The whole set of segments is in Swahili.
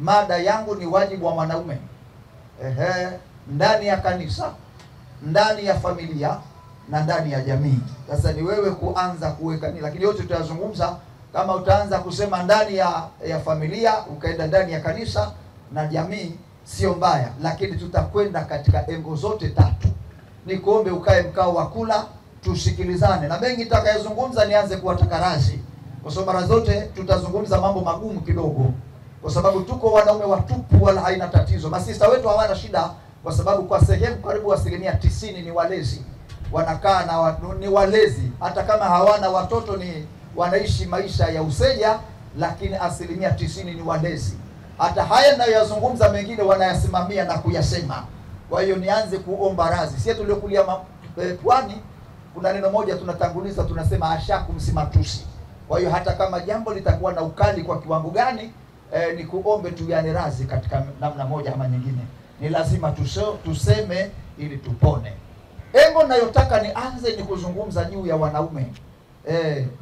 mada yangu ni wajibu wa mwanaume ndani ya kanisa, ndani ya familia na ndani ya jamii. Sasa ni wewe kuanza kuweka nini, lakini yote tutayazungumza. Kama utaanza kusema ndani ya familia ukaenda ndani ya kanisa na jamii, sio mbaya, lakini tutakwenda katika engo zote tatu. Ni kuombe ukae mkao wa kula, tusikilizane, na mengi nitakayozungumza nianze kuwataka radhi, kwa sababu mara zote tutazungumza mambo magumu kidogo, kwa sababu tuko wanaume watupu, wala haina tatizo. Masista wetu hawana shida, kwa sababu kwa sehemu karibu 90% ni walezi, wanakaa na ni walezi, hata kama hawana watoto, ni wanaishi maisha ya useja, lakini 90% ni walezi. Hata haya ninayoyazungumza mengine wanayasimamia na kuyasema. Kwa hiyo nianze kuomba radhi. Sisi tuliokulia pwani, kuna neno moja tunatanguliza, tunasema ashaku msimatusi. Kwa hiyo hata kama jambo litakuwa na ukali kwa kiwango gani, ni kuombe tuyane radhi katika namna moja ama nyingine. Ni lazima tuseme ili tupone. Engo ninayotaka nianze ni kuzungumza juu ya wanaume.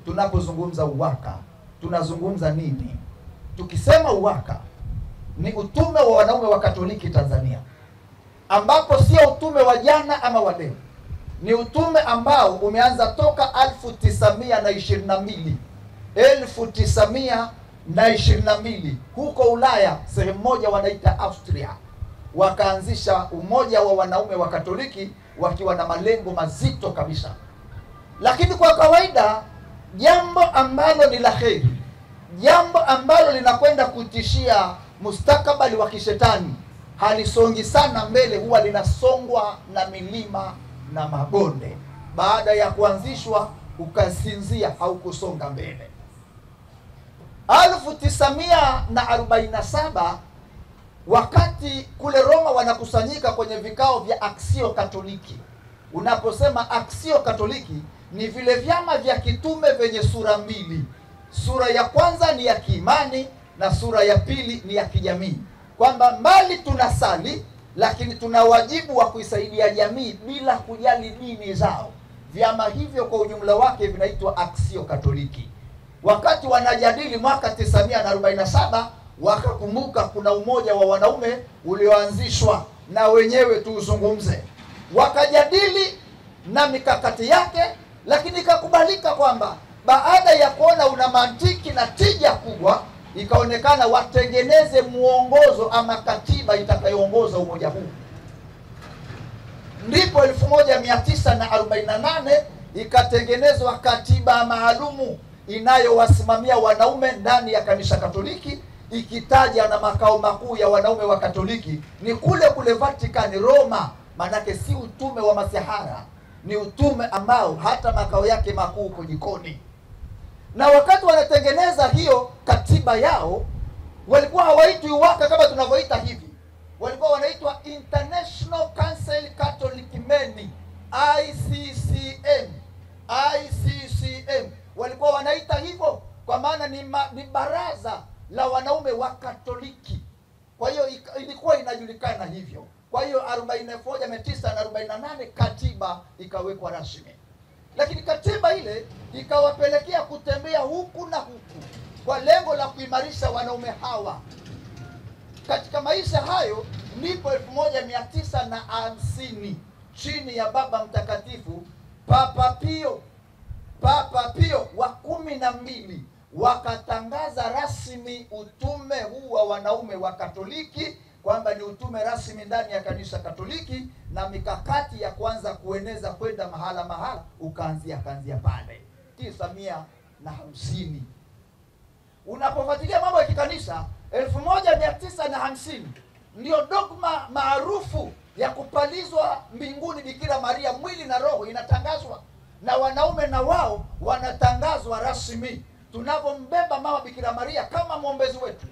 Tunapozungumza uwaka, tunazungumza nini? Tukisema uwaka, ni utume wa wanaume wa Katoliki Tanzania, ambapo sio utume wa jana ama wa leo. Ni utume ambao umeanza toka 1922 huko Ulaya, sehemu moja wanaita Austria, wakaanzisha umoja wa wanaume wa Katoliki wakiwa na malengo mazito kabisa. Lakini kwa kawaida jambo ambalo ni laheri, jambo ambalo linakwenda kutishia mustakabali wa kishetani, halisongi sana mbele, huwa linasongwa na milima na mabonde. Baada ya kuanzishwa ukasinzia, haukusonga mbele. 1947 wakati kule Roma wanakusanyika kwenye vikao vya Aksio Katoliki. Unaposema Aksio Katoliki, ni vile vyama vya kitume vyenye sura mbili. Sura ya kwanza ni ya kiimani na sura ya pili ni ya kijamii, kwamba mbali tunasali, lakini tuna wajibu wa kuisaidia jamii bila kujali dini zao. Vyama hivyo kwa ujumla wake vinaitwa Aksio Katoliki. Wakati wanajadili mwaka 1947, wakakumbuka kuna umoja wa wanaume ulioanzishwa, na wenyewe tuuzungumze. Wakajadili na mikakati yake, lakini ikakubalika kwamba baada ya kuona una mantiki na tija kubwa, ikaonekana watengeneze muongozo ama katiba itakayoongoza umoja huu. Ndipo 1948 ikatengenezwa katiba maalumu inayowasimamia wanaume ndani ya kanisa Katoliki, ikitaja na makao makuu ya wanaume wa Katoliki ni kule kule Vatican, Roma. Manake si utume wa masihara, ni utume ambao hata makao yake makuu uko jikoni. Na wakati wanatengeneza hiyo katiba yao, walikuwa hawaitwi uwaka kama tunavyoita hivi. Walikuwa wanaitwa International Council Catholic Men, ICCM. Walikuwa wanaita hivyo kwa maana ni baraza la wanaume wa Katoliki. Kwa hiyo ilikuwa inajulikana hivyo. Kwa hiyo 1948 katiba ikawekwa rasmi. Lakini katiba ile ikawapelekea kutembea huku na huku kwa lengo la kuimarisha wanaume hawa. Katika maisha hayo ndipo 1950 chini ya Baba Mtakatifu Papa Pio wa 12 wakatangaza rasmi utume huu wa wanaume wa Katoliki kwamba ni utume rasmi ndani ya kanisa Katoliki, na mikakati ya kwanza kueneza kwenda mahala kaanzia pale 1950. Unapofuatilia mambo ya kikanisa, 1950 ndio dogma maarufu ya kupalizwa mbinguni Bikira Maria mwili na roho inatangazwa, na wanaume na wao wanatangazwa rasmi. Tunavyombeba mama Bikira Maria kama mwombezi wetu,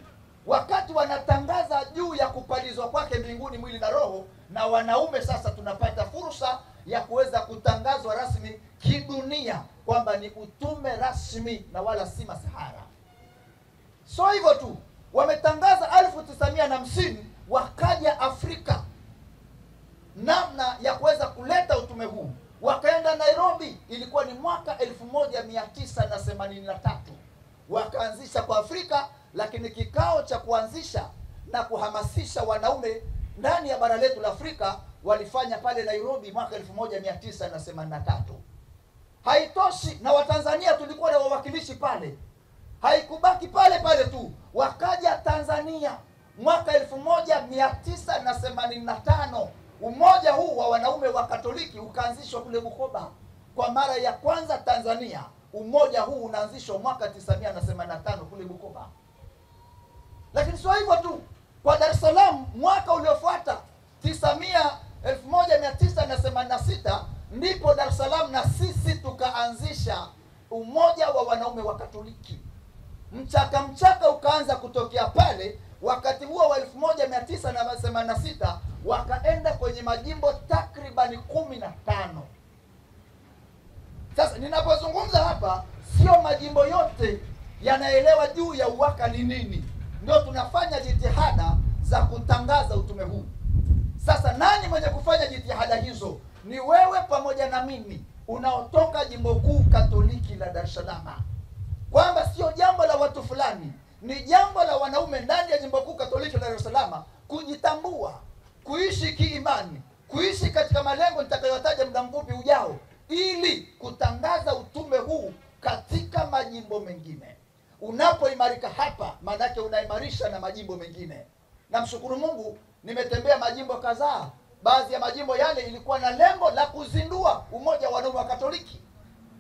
wakati wanatangaza juu ya kupalizwa kwake mbinguni mwili na roho, na wanaume sasa tunapata fursa ya kuweza kutangazwa rasmi kidunia kwamba ni utume rasmi na wala si masihara. So hivyo tu, wametangaza 1950, wakaja Afrika namna ya kuweza kuleta utume huu. Wakaenda Nairobi, ilikuwa ni mwaka 1983. Wakaanzisha kwa Afrika, lakini kikao cha kuanzisha na kuhamasisha wanaume ndani ya bara letu la Afrika. Walifanya pale Nairobi mwaka 1983. Haitoshi, na Watanzania tulikuwa na wawakilishi pale. Haikubaki pale pale tu, wakaja Tanzania mwaka 1985. Umoja huu wa wanaume wa Katoliki ukaanzishwa kule Bukoba kwa mara ya kwanza Tanzania. Umoja huu unaanzishwa mwaka 1985 kule Bukoba. Lakini sio hivyo tu, kwa Dar es Salaam mwaka uliofuata 1986 ndipo Dar es Salaam na sisi tukaanzisha umoja wa wanaume wa Katoliki. Mchaka ukaanza kutokea pale. Wakati huo wa 1986 wakaenda kwenye majimbo takribani 15. Sasa ninapozungumza hapa, sio majimbo yote yanaelewa juu ya UWAKA ni nini. Ndio tunafanya jitihada za kutangaza utume huu. Sasa nani mwenye kufanya jitihada hizo? Ni wewe pamoja na mimi unaotoka jimbo kuu Katoliki la Dar es Salaam. Kwamba sio jambo la watu fulani, ni jambo la wanaume ndani ya jimbo kuu Katoliki la Dar es Salaam kujitambua, kuishi kiimani, kuishi katika malengo nitakayotaja muda mfupi ujao, ili kutangaza utume huu katika majimbo mengine. Unapoimarika hapa, maana yake unaimarisha na majimbo mengine. Namshukuru Mungu, nimetembea majimbo kadhaa. Baadhi ya majimbo yale ilikuwa na lengo la kuzindua umoja wa wanaume wa Katoliki.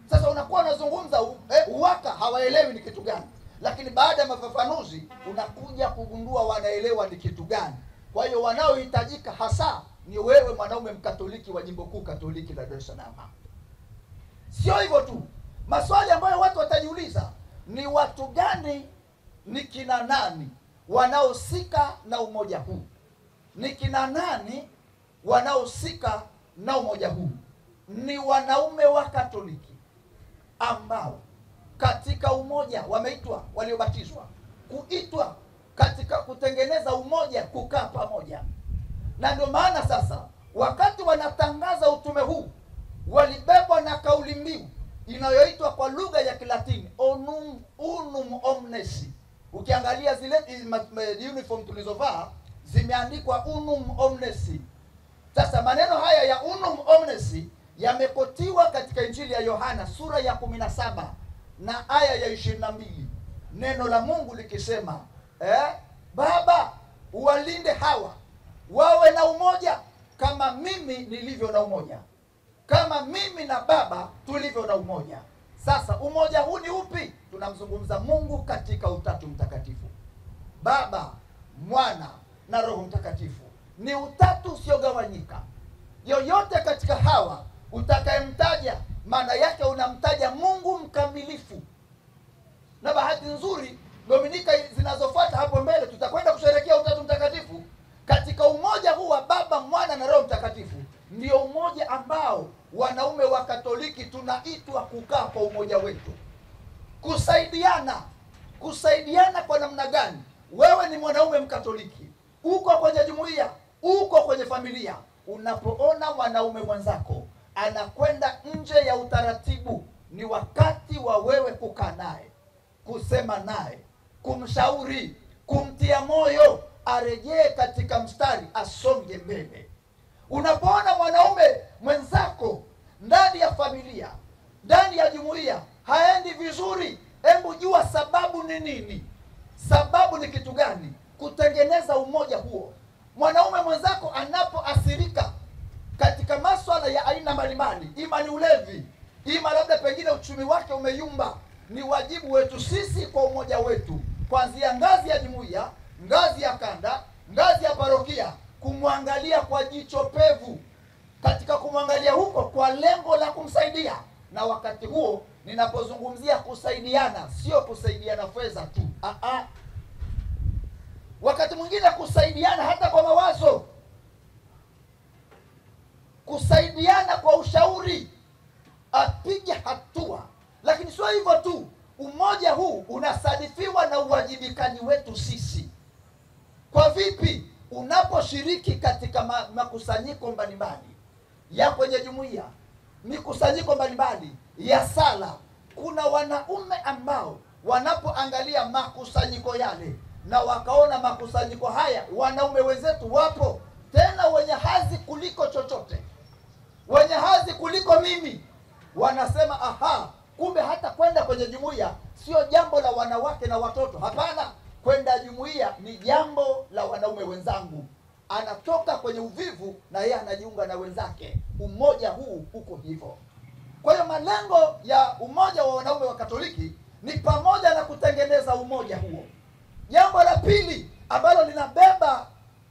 Sasa unakuwa unazungumza UWAKA, hawaelewi ni kitu gani, lakini baada ya mafafanuzi unakuja kugundua wanaelewa ni kitu gani. Kwa hiyo wanaohitajika hasa ni wewe mwanaume Mkatoliki wa jimbo kuu Katoliki la Dar es Salaam. Sio hivyo tu, maswali ambayo watu watajiuliza ni watu gani, ni kina nani wanaohusika na umoja huu? Ni kina nani wanaohusika na umoja huu? Ni wanaume wa Katoliki ambao katika umoja wameitwa, waliobatizwa kuitwa katika kutengeneza umoja, kukaa pamoja. Na ndio maana sasa wakati wanatangaza utume huu walibebwa na kauli mbiu inayoitwa kwa lugha ya Kilatini unum omnes. Ukiangalia zile uniform tulizovaa zimeandikwa unum omnes. Sasa maneno haya ya unum omnes yamekotiwa katika Injili ya Yohana sura ya 17 na aya ya 22. Neno la Mungu likisema Baba, uwalinde hawa wawe na umoja kama mimi nilivyo na umoja, kama mimi na Baba tulivyo na umoja. Sasa umoja huu ni upi? Tunamzungumza Mungu katika Utatu Mtakatifu, Baba, Mwana na Roho Mtakatifu. Ni utatu usiogawanyika. Yoyote katika hawa utakayemtaja, maana yake unamtaja Mungu mkamilifu. Na bahati nzuri, Dominika zinazofuata hapo mbele tutakwenda kusherehekea Utatu Mtakatifu. Katika umoja huu wa Baba, Mwana na Roho Mtakatifu ndio umoja ambao wanaume wa Katoliki tunaitwa kukaa kwa umoja wetu, kusaidiana. Kusaidiana kwa namna gani? Wewe ni mwanaume Mkatoliki, uko kwenye jumuiya, uko kwenye familia. Unapoona mwanaume mwenzako anakwenda nje ya utaratibu, ni wakati wa wewe kukaa naye, kusema naye, kumshauri, kumtia moyo arejee katika mstari, asonge mbele. Unapoona mwanaume mwenzako ndani ya familia, ndani ya jumuiya haendi vizuri, hebu jua sababu ni nini. Sababu ni kitu gani? Kutengeneza umoja huo. Mwanaume mwenzako anapoathirika katika masuala ya aina mbalimbali, ima ni ulevi, ima labda pengine uchumi wake umeyumba, ni wajibu wetu sisi kwa umoja wetu, kuanzia ngazi ya jumuiya, ngazi ya kanda, ngazi ya parokia, kumwangalia kwa jicho pevu. Katika kumwangalia huko kwa lengo la kumsaidia. Na wakati huo ninapozungumzia kusaidiana, sio kusaidiana fedha tu. Wakati mwingine kusaidiana hata kwa mawazo, kusaidiana kwa ushauri, apige hatua. Lakini sio hivyo tu, umoja huu unasadifiwa na uwajibikaji wetu sisi. Kwa vipi? Unaposhiriki katika makusanyiko mbalimbali ya kwenye jumuiya, mikusanyiko mbalimbali ya sala, kuna wanaume ambao wanapoangalia makusanyiko yale na wakaona makusanyiko haya wanaume wenzetu wapo, tena wenye hadhi kuliko chochote, wenye hadhi kuliko mimi, wanasema aha, kumbe hata kwenda kwenye jumuiya sio jambo la wanawake na watoto. Hapana, kwenda jumuiya ni jambo la wanaume wenzangu. Anatoka kwenye uvivu na yeye anajiunga na wenzake. Umoja huu uko hivyo. Kwa hiyo malengo ya umoja wa wanaume wa Katoliki ni pamoja na kutengeneza umoja huo. Jambo la pili ambalo linabeba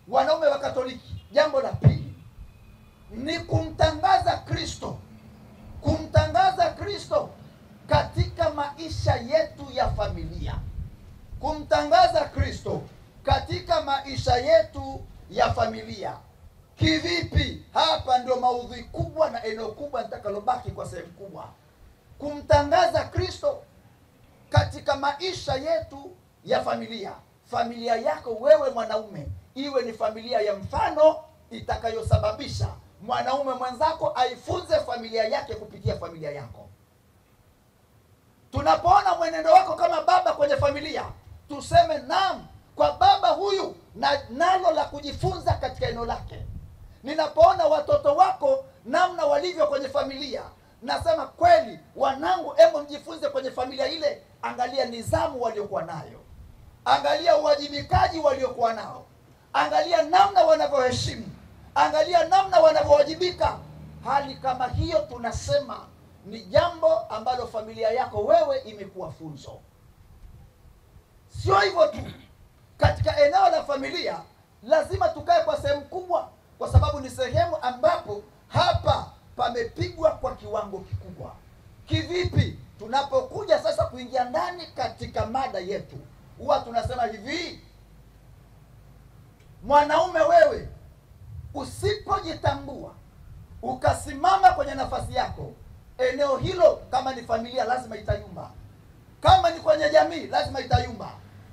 wanaume wa Katoliki, jambo la pili ni kumtangaza Kristo. Kumtangaza Kristo katika maisha yetu ya familia. Kumtangaza Kristo katika maisha yetu ya familia. Kivipi? Hapa ndio maudhui kubwa na eneo kubwa nitakalobaki kwa sehemu kubwa. Kumtangaza Kristo katika maisha yetu ya familia. Familia yako wewe mwanaume iwe ni familia ya mfano itakayosababisha mwanaume mwenzako aifunze familia yake kupitia familia yako. Tunapoona mwenendo wako kama baba kwenye familia, tuseme naam, kwa baba huyu nalo la kujifunza katika eneo lake. Ninapoona watoto wako namna walivyo kwenye familia, nasema kweli wanangu, hebu mjifunze kwenye familia ile. Angalia nidhamu waliokuwa nayo, angalia uwajibikaji waliokuwa nao, angalia namna wanavyoheshimu, angalia namna wanavyowajibika. Hali kama hiyo tunasema ni jambo ambalo familia yako wewe imekuwa funzo. Sio hivyo tu, katika eneo la familia lazima tukae kwa sehemu kubwa, kwa sababu ni sehemu ambapo hapa pamepigwa kwa kiwango kikubwa. Kivipi? Tunapokuja sasa kuingia ndani katika mada yetu, huwa tunasema hivi: mwanaume wewe usipojitambua ukasimama kwenye nafasi yako, eneo hilo, kama ni familia lazima itayumba, kama ni kwenye jamii lazima itayumba,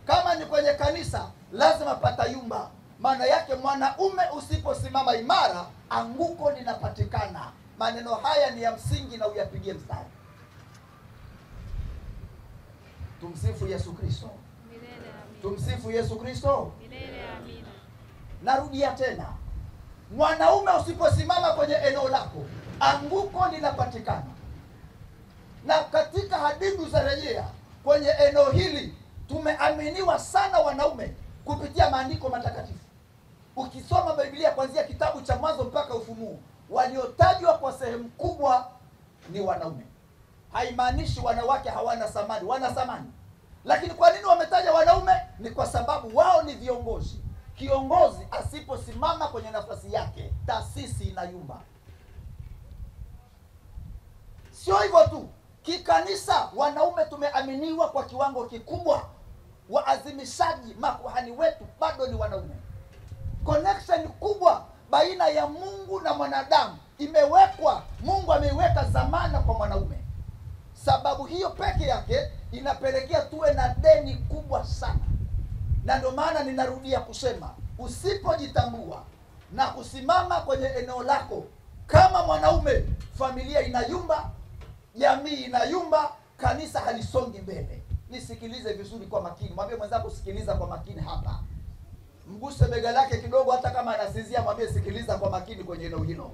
kama ni kwenye kanisa lazima patayumba. Maana yake mwanaume usiposimama imara, anguko linapatikana. Maneno haya ni ya msingi na uyapigie mstari. Tumsifu Yesu Kristo. Tumsifu Yesu Kristo. Narudia tena, mwanaume usiposimama kwenye eneo lako, anguko linapatikana. Na katika hadidu za rejea kwenye eneo hili tumeaminiwa sana wanaume kupitia maandiko matakatifu. Ukisoma Biblia kuanzia kitabu cha Mwanzo mpaka Ufunuo, waliotajwa kwa sehemu kubwa ni wanaume. Haimaanishi wanawake hawana thamani, wana thamani. Lakini kwa nini wametaja wanaume? Ni kwa sababu wao ni viongozi. Kiongozi asiposimama kwenye nafasi yake, taasisi inayumba. Sio hivyo tu, kikanisa wanaume tumeaminiwa kwa kiwango kikubwa. Waazimishaji, makuhani wetu bado ni wanaume. Connection kubwa baina ya Mungu na mwanadamu imewekwa, Mungu ameiweka zamana kwa mwanaume. Sababu hiyo peke yake inapelekea tuwe na deni kubwa sana. Na ndio maana ninarudia kusema, usipojitambua na kusimama kwenye eneo lako kama mwanaume, familia inayumba, jamii inayumba, kanisa halisongi mbele. Nisikilize vizuri kwa makini. Mwambie mwenzako sikiliza kwa makini hapa. Mguse bega lake kidogo, hata kama anasinzia, mwambie sikiliza kwa makini kwenye eneo hilo.